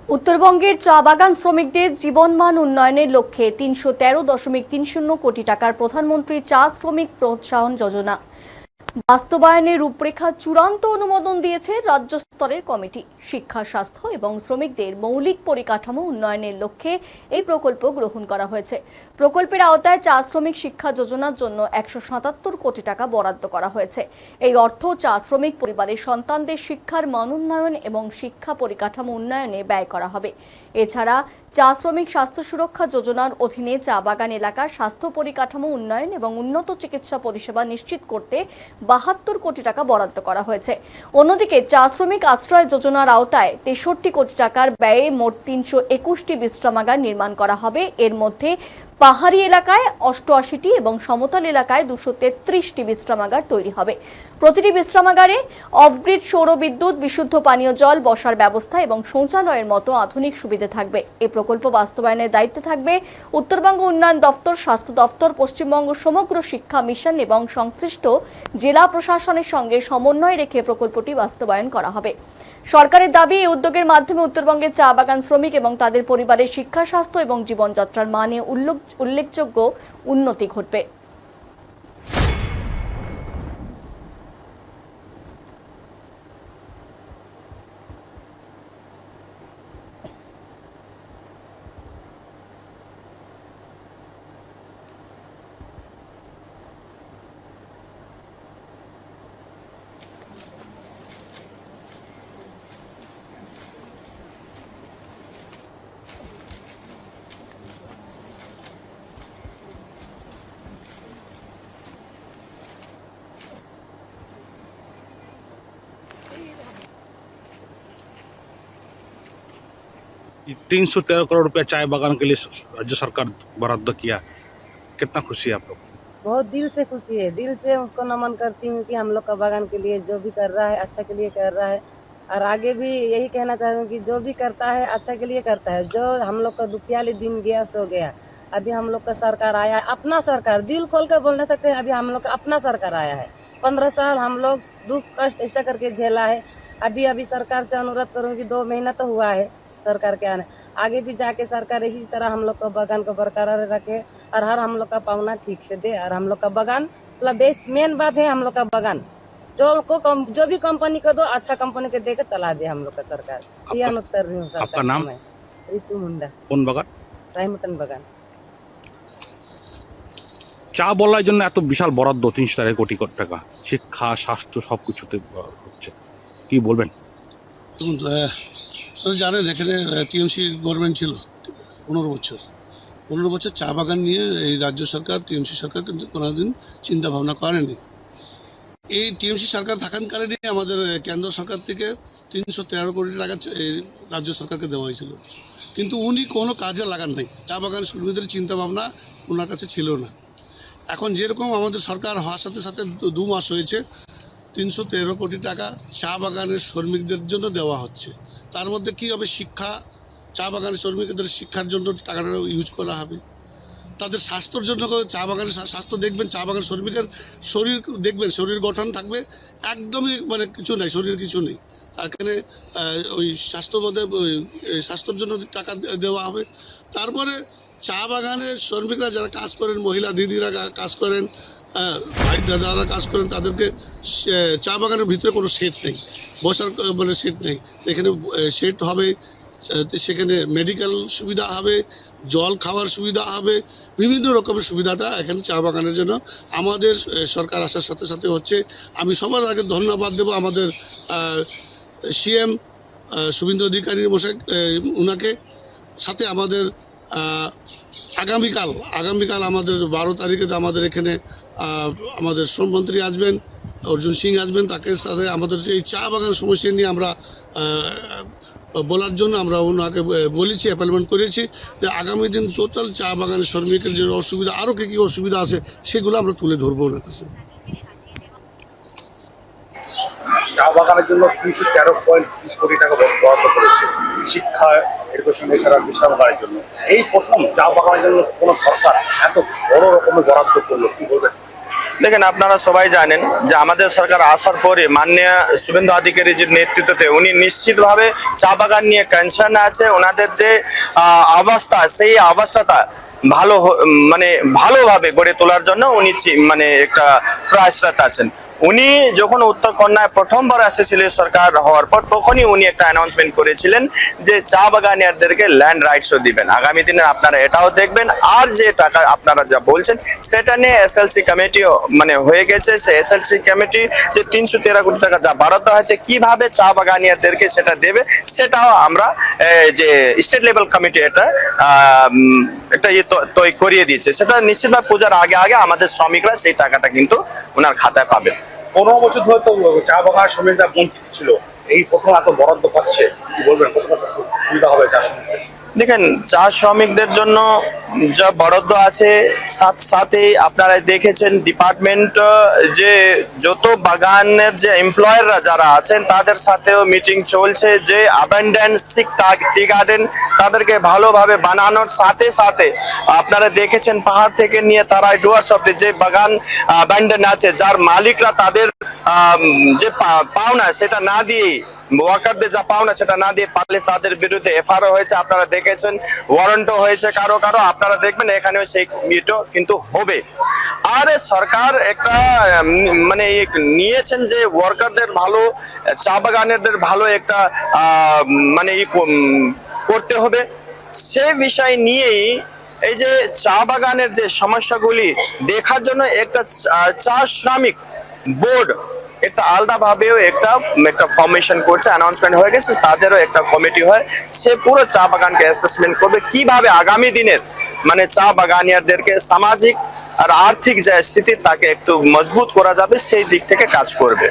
উত্তরবঙ্গের চা বাগান শ্রমিকদের জীবনমান উন্নয়নের লক্ষ্যে ৩১৩.৩০ কোটি টাকার প্রধানমন্ত্রী চা শ্রমিক প্রোৎসাহন যোজনা বাস্তবায়নের রূপরেখা চূড়ান্ত অনুমোদন দিয়েছে রাজ্য স্তরের কমিটি। শিক্ষা, স্বাস্থ্য এবং শ্রমিকদের মৌলিক পরিকাঠামো উন্নয়নের লক্ষ্যে এই প্রকল্প গ্রহণ করা হয়েছে। প্রকল্পের আওতায় চা শ্রমিক শিক্ষা যোজনার জন্য ১৭৭ কোটি টাকা বরাদ্দ করা হয়েছে। এই অর্থ চা শ্রমিক পরিবারের সন্তানদের শিক্ষার মান উন্নয়ন এবং শিক্ষা পরিকাঠামো উন্নয়নে ব্যয় করা হবে। এছাড়া চা শ্রমিক স্বাস্থ্য সুরক্ষা যোজনার অধীনে চা বাগান এলাকার স্বাস্থ্য পরিকাঠামো উন্নয়ন এবং উন্নত চিকিৎসা পরিষেবা নিশ্চিত করতে ৭২ কোটি টাকা বরাদ্দ করা হয়েছে। অন্যদিকে চা শ্রমিক আশ্রয় যোজনার আওতায় ৬৩ কোটি টাকার ব্যয়ে মোট ৩২১টি বিশ্রামাগার নির্মাণ করা হবে। এর মধ্যে পাহাড়ি এলাকায় ৮৮টি এবং সমতল এলাকায় ২৩৩টি বিশ্রামাগার তৈরি হবে। প্রতিটি বিশ্রামাগারে অফগ্রিড সৌর বিদ্যুৎ, বিশুদ্ধ পানীয় জল, বসার ব্যবস্থা এবং শৌচালয়ের মতো আধুনিক সুবিধা থাকবে। এই প্রকল্প বাস্তবায়নের দায়িত্বে থাকবে উত্তরবঙ্গ উন্নয়ন দপ্তর, স্বাস্থ্য দপ্তর, পশ্চিমবঙ্গ সমগ্র শিক্ষা মিশন এবং সংশ্লিষ্ট জেলা প্রশাসনের সঙ্গে সমন্বয় রেখে প্রকল্পটি বাস্তবায়ন করা হবে। সরকারের দাবি, এই উদ্যোগের মাধ্যমে উত্তরবঙ্গের চা বাগান শ্রমিক এবং তাদের পরিবারের শিক্ষা, স্বাস্থ্য এবং জীবনযাত্রার মানে উল্লেখযোগ্য উন্নতি ঘটবে। ये 313 करोड़ रुपया चाय बागान के लिए राज्य सरकार बराद्द किया, कितना खुशी है आप लोग? बहुत दिल से खुशी है, दिल से उसको नमन करती हूँ कि हम लोग का बागान के लिए जो भी कर रहा है अच्छा के लिए कर रहा है। और आगे भी यही कहना चाह रही हूँ कि जो भी करता है अच्छा के लिए करता है। जो हम लोग का दुखियाली दिन गया सो गया, अभी हम लोग का सरकार आया है, अपना सरकार, दिल खोल कर बोल नहीं सकते हैं, अभी हम लोग का अपना सरकार आया है। 15 साल हम लोग दुख कष्ट ऐसा करके झेला है। अभी सरकार से अनुरोध करूँ कि 2 महीना तो हुआ है सरकार के आने, आगे भी जाके सरकार इसी तरह हम लोग का बागान को बरकरार रखे और हर हम लोग का पावना ठीक से दे। और हम लोग का बागान मतलब बेस मेन बात है, हम लोग का बागान जो भी कंपनी को दो, अच्छा कंपनी को देकर चला दे हम लोग का सरकार। ये अनुरोध कर रही हूँ सरकार। आपका नाम? ऋतु मुंडा। কোন বাগান? রাইমটন বাগান। চা বলার জন্য এত বিশাল বরাদ্দ ৩১৩ কোটি টাকা, শিক্ষা, স্বাস্থ্য সবকিছুতে হচ্ছে, কি বলবেন? দেখুন, জানেন এখানে টিএমসি গভর্নমেন্ট ছিল 15 বছর চা বাগান নিয়ে এই রাজ্য সরকার, টিএমসি সরকার কিন্তু কোনোদিন চিন্তা ভাবনা করেনি। এই টিএমসি সরকার থাকাকালীনই আমাদের কেন্দ্র সরকার থেকে ৩১৩ কোটি টাকা এই রাজ্য সরকারকে দেওয়া হয়েছিল, কিন্তু উনি কোনো কাজে লাগান নাই। চা বাগান শ্রমিকদের চিন্তা ভাবনা ওনার কাছে ছিল না। এখন যেরকম আমাদের সরকার হওয়ার সাথে সাথে 2 মাস হয়েছে ৩১৩ কোটি টাকা চা বাগানের শ্রমিকদের জন্য দেওয়া হচ্ছে। তার মধ্যে কী হবে, শিক্ষা, চা বাগানের শ্রমিকদের শিক্ষার জন্য টাকাটা ইউজ করা হবে, তাদের স্বাস্থ্যর জন্য চা বাগানের স্বাস্থ্য দেখবেন, চা বাগানের শ্রমিকের শরীর দেখবেন, শরীর গঠন থাকবে, একদমই মানে কিছু নেই, শরীর কিছু নেই। এখানে ওই স্বাস্থ্যর জন্য টাকা দেওয়া হবে। তারপরে চা বাগানের শ্রমিকরা যারা কাজ করেন, মহিলা দিদিরা কাজ করেন, ভাই দাদারা কাজ করেন, তাদেরকে চা বাগানের ভিতরে কোনো শেড নেই, বসার মানে শেড নেই, এখানে শেড হবে, সেখানে মেডিকেল সুবিধা হবে, জল খাওয়ার সুবিধা হবে, বিভিন্ন রকমের সুবিধাটা এখানে চা বাগানের জন্য আমাদের সরকার আসার সাথে সাথে হচ্ছে। আমি সবার আগে ধন্যবাদ দেব আমাদের সিএম শুভেন্দু অধিকারী মশাই, ওনাকে, সাথে আমাদের আগামীকাল আমাদের 12 তারিখে আমাদের এখানে আমাদের শ্রমমন্ত্রী আসবেন, অর্জুন সিং আসবেন, তাকে সাথে আমাদের এই চা বাগান সমস্যা নিয়ে আমরা বলার জন্য আমরা ওনাকে বলেছি, অ্যাপয়েন্টমেন্ট করেছি যে আগামী দিন টোটাল চা বাগানের শ্রমিকের যে অসুবিধা, আরও কী অসুবিধা আছে সেগুলো আমরা তুলে ধরবো ওনার কাছে। চা বাগানের জন্য ৩১৩.৩০ কোটি টাকা বরাদ্দ করেছে, শিক্ষা, এডুকেশন, এছাড়া বিশ্রামাগারের জন্য। এই প্রথম চা বাগানের জন্য কোনো সরকার এত বড় রকমের বরাদ্দ করলো, কি বলবেন? দেখেন, আপনারা সবাই জানেন যে আমাদের সরকার আসার পরে মাননীয় শুভেন্দু অধিকারীজির নেতৃত্বে উনি নিশ্চিতভাবে চা বাগান নিয়ে কনসার্ন আছে। ওনাদের যে অবস্থা, সেই অবস্থাটা মানে ভালোভাবে গড়ে তোলার জন্য উনি মানে একটা প্রয়াসরত আছেন। উনি যখন উত্তর কন্যায় প্রথমবার এসেছিল সরকার হওয়ার পর, তখনই উনি একটা অ্যানাউন্সমেন্ট করেছিলেন যে চা বাগানিয়ারদেরকে ল্যান্ড রাইটসও দিবেন। আগামী দিনে আপনারা এটাও দেখবেন। আর যে টাকা আপনারা যা বলছেন সেটা নিয়ে এসএলসি কমিটিও মানে হয়ে গেছে। সে এসএলসি কমিটি যে 313 কোটি টাকা যা বরাদ্দ হয়েছে, কিভাবে চা বাগানিয়ারদেরকে সেটা দেবে, সেটাও আমরা যে স্টেট লেভেল কমিটি এটা তৈরি করিয়ে দিয়েছে। সেটা নিশ্চিতভাবে পূজার আগে আগে আমাদের শ্রমিকরা সেই টাকাটা কিন্তু ওনার খাতায় পাবে। 15 বছর ধরে তো চা বাগান শ্রমিকরা বঞ্চিত ছিল, এই প্রথম এত বরাদ্দ পাচ্ছে, কি বলবেন কতটা সুবিধা হবে চা শ্রমিকদের? দেখেন, চা শ্রমিকদের জন্য যা বরাদ্দ আছে, সাথে আপনারা দেখেছেন ডিপার্টমেন্ট যে যত বাগানের যে এমপ্লয়াররা যারা আছেন তাদের সাথেও মিটিং চলছে যে অ্যাবান্ডেন্স টি গার্ডেন তাদেরকে ভালোভাবে বানানোর সাথে সাথে আপনারা দেখেছেন পাহাড় থেকে নিয়ে তারা ডুয়ার্স অব্দি যে বাগান অ্যাবান্ডেন আছে, যার মালিকরা তাদের যে পাওনা সেটা না দিয়ে, ওয়ার্কারদের যা পাওনা সেটা না দিয়ে পারলে তাদের বিরুদ্ধে এফআইআর হয়েছে। আপনারা দেখেছেন ওয়ারেন্টও হয়েছে কারো কারো। আপনারা দেখবেন এখানেও সেই মিটও কিন্তু হবে। আর সরকার একটা মানে নিয়েছেন যে ওয়ার্কারদের ভালো, চা বাগানেরদের ভালো একটা মানে করতে হবে। সেই বিষয় নিয়েই এই যে চা বাগানের যে সমস্যাগুলি দেখার জন্য একটা চা শ্রমিক বোর্ড একটা আলাদাভাবেও একটা ফর্মেশন করছে, অ্যানাউন্সমেন্ট হয়ে গেছে। তাদেরও একটা কমিটি হয়, সে পুরো চা বাগানকে অ্যাসেসমেন্ট করবে কিভাবে আগামী দিনের মানে চা বাগানিয়ারদেরকে সামাজিক আর আর্থিক যে স্থিতি তাকে একটু মজবুত করা যাবে, সেই দিক থেকে কাজ করবে।